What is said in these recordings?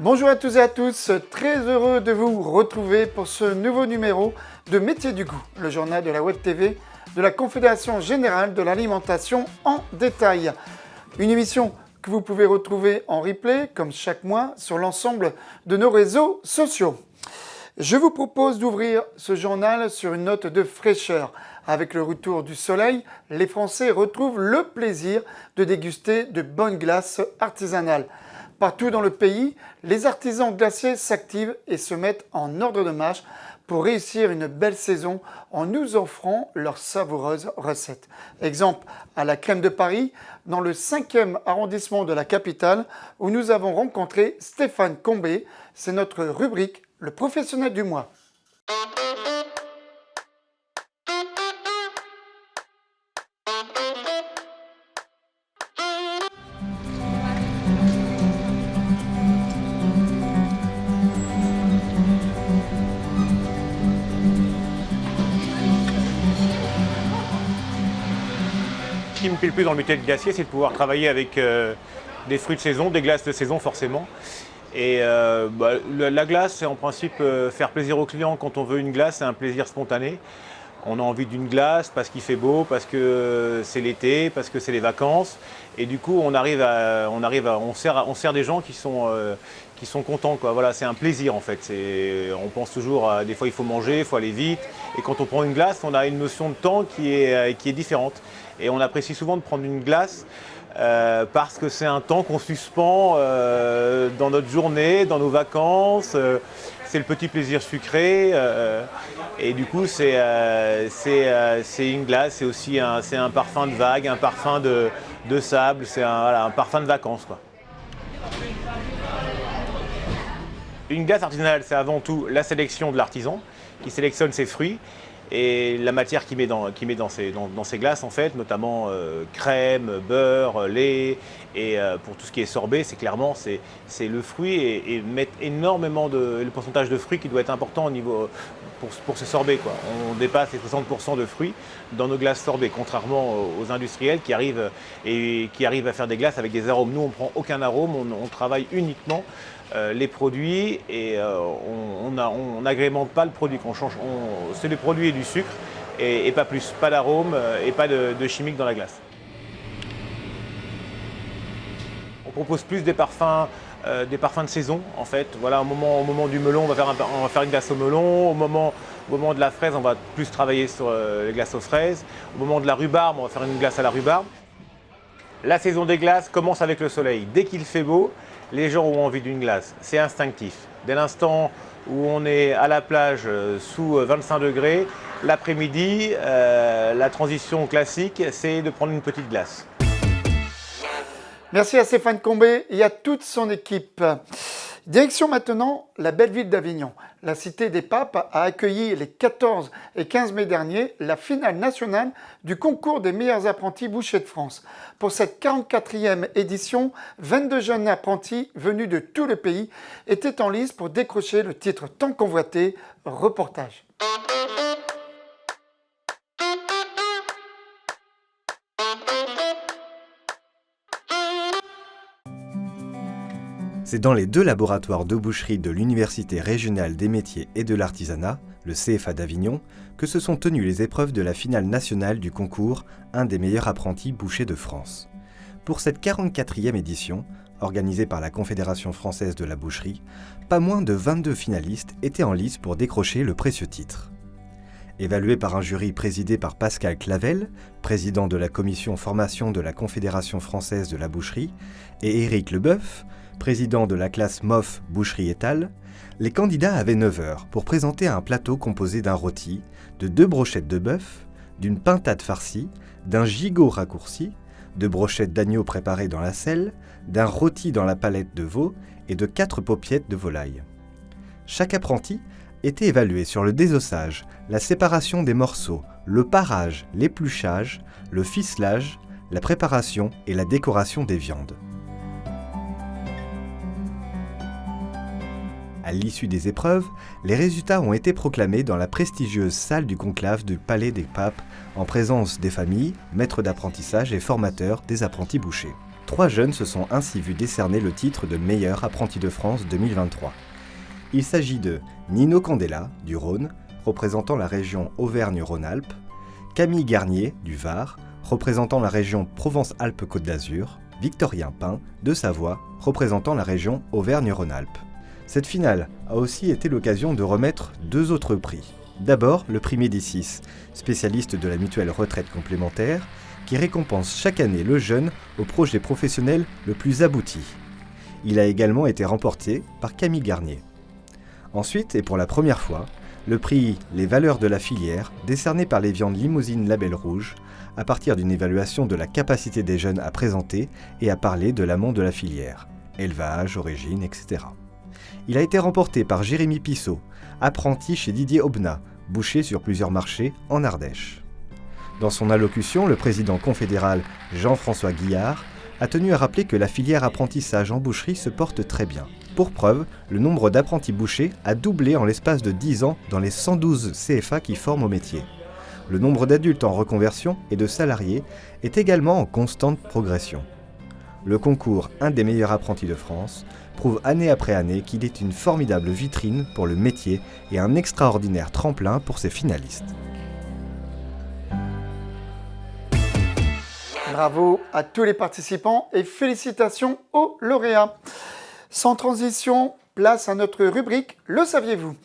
Bonjour à tous et à tous, très heureux de vous retrouver pour ce nouveau numéro de Métiers du Goût, le journal de la Web TV de la Confédération Générale de l'Alimentation en détail. Une émission que vous pouvez retrouver en replay, comme chaque mois, sur l'ensemble de nos réseaux sociaux. Je vous propose d'ouvrir ce journal sur une note de fraîcheur. Avec le retour du soleil, les Français retrouvent le plaisir de déguster de bonnes glaces artisanales. Partout dans le pays, les artisans glaciers s'activent et se mettent en ordre de marche pour réussir une belle saison en nous offrant leurs savoureuses recettes. Exemple à la Crème de Paris, dans le 5e arrondissement de la capitale, où nous avons rencontré Stéphane Combé. C'est notre rubrique, le professionnel du mois. Ce qui me plaît le plus dans le métier de glacier, c'est de pouvoir travailler avec des fruits de saison, des glaces de saison forcément. Et la glace, c'est en principe faire plaisir aux clients. Quand on veut une glace, c'est un plaisir spontané. On a envie d'une glace parce qu'il fait beau, parce que c'est l'été, parce que c'est les vacances. Et du coup, on sert des gens qui sont contents, quoi. Voilà, c'est un plaisir en fait. On pense toujours à des fois il faut manger, il faut aller vite. Et quand on prend une glace, on a une notion de temps qui est différente. Et on apprécie souvent de prendre une glace parce que c'est un temps qu'on suspend dans notre journée, dans nos vacances. C'est le petit plaisir sucré. Et du coup, c'est une glace, c'est aussi un parfum de vague, un parfum de sable, c'est un parfum de vacances, quoi. Une glace artisanale, c'est avant tout la sélection de l'artisan qui sélectionne ses fruits et la matière qu'il met dans ses glaces, en fait, notamment crème, beurre, lait. Et pour tout ce qui est sorbet, c'est le fruit et mettre énormément le pourcentage de fruits qui doit être important au niveau pour ce sorbet, quoi. On dépasse les 60% de fruits dans nos glaces sorbet, contrairement aux industriels qui arrivent à faire des glaces avec des arômes. Nous, on ne prend aucun arôme, on travaille uniquement les produits et on n'agrémente pas le produit qu'on change. C'est le produit et du sucre et pas plus, pas d'arôme et pas de chimique dans la glace. On propose plus des parfums de saison en fait. Voilà, au moment du melon, on va faire une glace au melon. Au moment de la fraise, on va plus travailler sur les glaces aux fraises. Au moment de la rhubarbe, on va faire une glace à la rhubarbe. La saison des glaces commence avec le soleil. Dès qu'il fait beau, les gens ont envie d'une glace. C'est instinctif. Dès l'instant où on est à la plage sous 25 degrés, l'après-midi, la transition classique, c'est de prendre une petite glace. Merci à Stéphane Combé et à toute son équipe. Direction maintenant la belle ville d'Avignon. La Cité des Papes a accueilli les 14 et 15 mai dernier la finale nationale du concours des meilleurs apprentis bouchers de France. Pour cette 44e édition, 22 jeunes apprentis venus de tout le pays étaient en lice pour décrocher le titre tant convoité, reportage. C'est dans les deux laboratoires de boucherie de l'Université régionale des métiers et de l'artisanat, le CFA d'Avignon, que se sont tenues les épreuves de la finale nationale du concours Un des meilleurs apprentis bouchers de France. Pour cette 44e édition, organisée par la Confédération française de la boucherie, pas moins de 22 finalistes étaient en lice pour décrocher le précieux titre. Évalué par un jury présidé par Pascal Clavel, président de la commission formation de la Confédération française de la boucherie, et Éric Leboeuf, président de la classe MOF Boucherie Étal, les candidats avaient 9 heures pour présenter un plateau composé d'un rôti, de 2 brochettes de bœuf, d'une pintade farcie, d'un gigot raccourci, de brochettes d'agneau préparées dans la selle, d'un rôti dans la palette de veau et de 4 paupiettes de volaille. Chaque apprenti était évalué sur le désossage, la séparation des morceaux, le parage, l'épluchage, le ficelage, la préparation et la décoration des viandes. À l'issue des épreuves, les résultats ont été proclamés dans la prestigieuse salle du conclave du Palais des Papes, en présence des familles, maîtres d'apprentissage et formateurs des apprentis bouchers. 3 jeunes se sont ainsi vus décerner le titre de meilleur apprenti de France 2023. Il s'agit de Nino Candela, du Rhône, représentant la région Auvergne-Rhône-Alpes, Camille Garnier, du Var, représentant la région Provence-Alpes-Côte d'Azur, Victorien Pin, de Savoie, représentant la région Auvergne-Rhône-Alpes. Cette finale a aussi été l'occasion de remettre 2 autres prix. D'abord, le prix Médicis, spécialiste de la mutuelle retraite complémentaire, qui récompense chaque année le jeune au projet professionnel le plus abouti. Il a également été remporté par Camille Garnier. Ensuite, et pour la première fois, le prix Les valeurs de la filière, décerné par les viandes Limousine Label Rouge, à partir d'une évaluation de la capacité des jeunes à présenter et à parler de l'amont de la filière, élevage, origine, etc. Il a été remporté par Jérémy Pissot, apprenti chez Didier Aubenas, boucher sur plusieurs marchés en Ardèche. Dans son allocution, le président confédéral Jean-François Guillard a tenu à rappeler que la filière apprentissage en boucherie se porte très bien. Pour preuve, le nombre d'apprentis bouchers a doublé en l'espace de 10 ans dans les 112 CFA qui forment au métier. Le nombre d'adultes en reconversion et de salariés est également en constante progression. Le concours Un des meilleurs apprentis de France prouve année après année qu'il est une formidable vitrine pour le métier et un extraordinaire tremplin pour ses finalistes. Bravo à tous les participants et félicitations aux lauréats. Sans transition, place à notre rubrique « Le saviez-vous »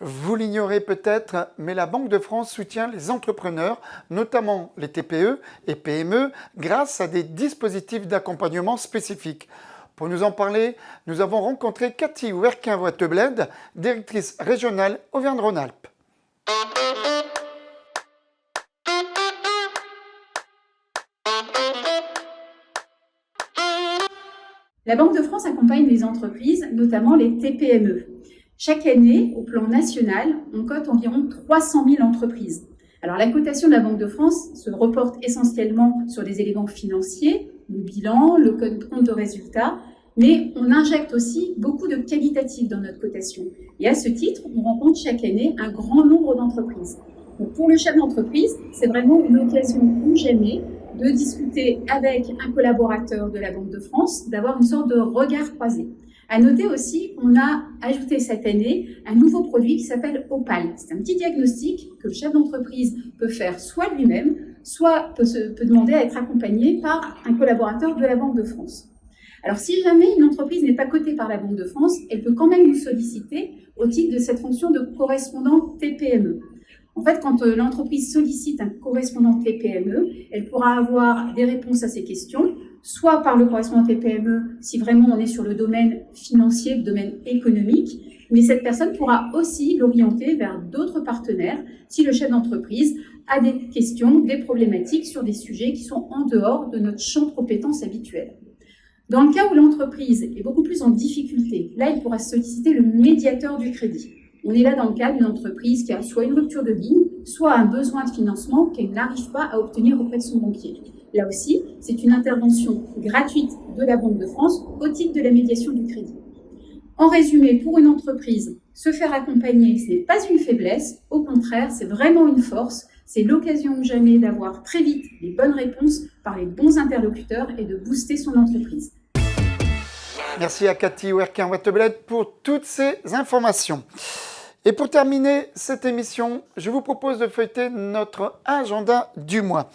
Vous l'ignorez peut-être, mais la Banque de France soutient les entrepreneurs, notamment les TPE et PME, grâce à des dispositifs d'accompagnement spécifiques. Pour nous en parler, nous avons rencontré Cathy Werquin-Watebled, directrice régionale Auvergne-Rhône-Alpes. La Banque de France accompagne les entreprises, notamment les TPME. Chaque année, au plan national, on cote environ 300 000 entreprises. Alors la cotation de la Banque de France se reporte essentiellement sur des éléments financiers, le bilan, le compte de résultats, mais on injecte aussi beaucoup de qualitatif dans notre cotation. Et à ce titre, on rencontre chaque année un grand nombre d'entreprises. Donc pour le chef d'entreprise, c'est vraiment une occasion ou jamais de discuter avec un collaborateur de la Banque de France, d'avoir une sorte de regard croisé. À noter aussi qu'on a ajouté cette année un nouveau produit qui s'appelle Opal. C'est un petit diagnostic que le chef d'entreprise peut faire soit lui-même, soit peut demander à être accompagné par un collaborateur de la Banque de France. Alors si jamais une entreprise n'est pas cotée par la Banque de France, elle peut quand même nous solliciter au titre de cette fonction de correspondant TPME. En fait, quand l'entreprise sollicite un correspondant TPME, elle pourra avoir des réponses à ces questions, soit par le correspondant TPME, si vraiment on est sur le domaine financier, le domaine économique, mais cette personne pourra aussi l'orienter vers d'autres partenaires si le chef d'entreprise a des questions, des problématiques sur des sujets qui sont en dehors de notre champ de compétences habituel. Dans le cas où l'entreprise est beaucoup plus en difficulté, là, il pourra solliciter le médiateur du crédit. On est là dans le cas d'une entreprise qui a soit une rupture de ligne, soit un besoin de financement qu'elle n'arrive pas à obtenir auprès de son banquier. Là aussi, c'est une intervention gratuite de la Banque de France au titre de la médiation du crédit. En résumé, pour une entreprise, se faire accompagner, ce n'est pas une faiblesse, au contraire, c'est vraiment une force. C'est l'occasion ou jamais d'avoir très vite les bonnes réponses par les bons interlocuteurs et de booster son entreprise. Merci à Cathy Werquin-Watebled pour toutes ces informations. Et pour terminer cette émission, je vous propose de feuilleter notre agenda du mois.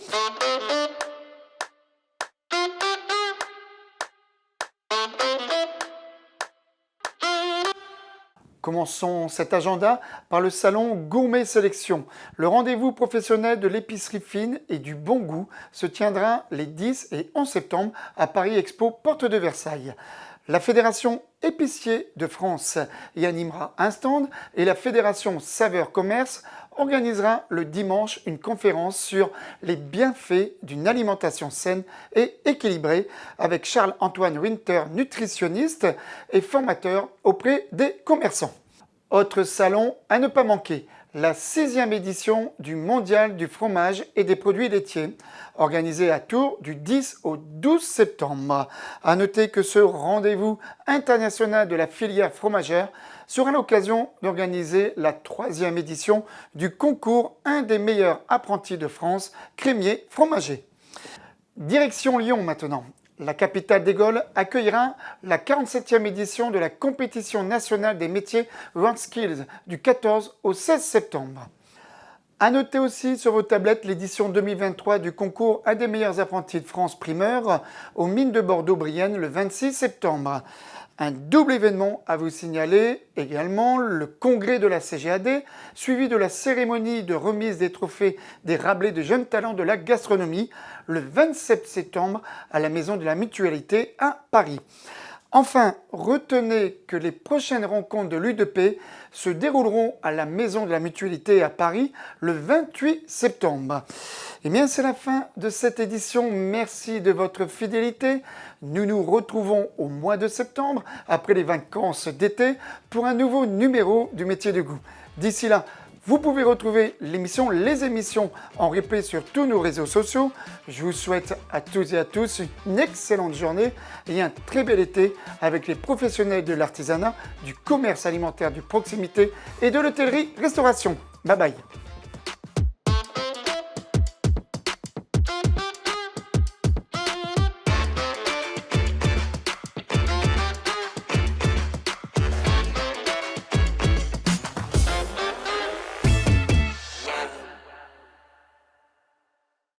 Commençons cet agenda par le salon Gourmet Sélection. Le rendez-vous professionnel de l'épicerie fine et du bon goût se tiendra les 10 et 11 septembre à Paris Expo, porte de Versailles. La Fédération Épicier de France y animera un stand et la Fédération Saveur Commerce organisera le dimanche une conférence sur les bienfaits d'une alimentation saine et équilibrée avec Charles-Antoine Winter, nutritionniste et formateur auprès des commerçants. Autre salon à ne pas manquer, la 6e édition du Mondial du fromage et des produits laitiers, organisée à Tours du 10 au 12 septembre. À noter que ce rendez-vous international de la filière fromagère sera l'occasion d'organiser la 3e édition du concours Un des meilleurs apprentis de France, crémier fromager. Direction Lyon maintenant. La capitale des Gaules accueillera la 47e édition de la compétition nationale des métiers WorldSkills du 14 au 16 septembre. A noter aussi sur vos tablettes l'édition 2023 du concours Un des meilleurs apprentis de France primeur aux mines de Bordeaux-Brienne le 26 septembre. Un double événement à vous signaler également, le congrès de la CGAD, suivi de la cérémonie de remise des trophées des Rabelais de jeunes talents de la gastronomie, le 27 septembre à la Maison de la Mutualité à Paris. Enfin, retenez que les prochaines rencontres de l'UDP se dérouleront à la Maison de la Mutualité à Paris le 28 septembre. Eh bien, c'est la fin de cette édition. Merci de votre fidélité. Nous nous retrouvons au mois de septembre, après les vacances d'été, pour un nouveau numéro du métier du goût. D'ici là, vous pouvez retrouver les émissions en replay sur tous nos réseaux sociaux. Je vous souhaite à toutes et à tous une excellente journée et un très bel été avec les professionnels de l'artisanat, du commerce alimentaire de proximité et de l'hôtellerie-restauration. Bye bye.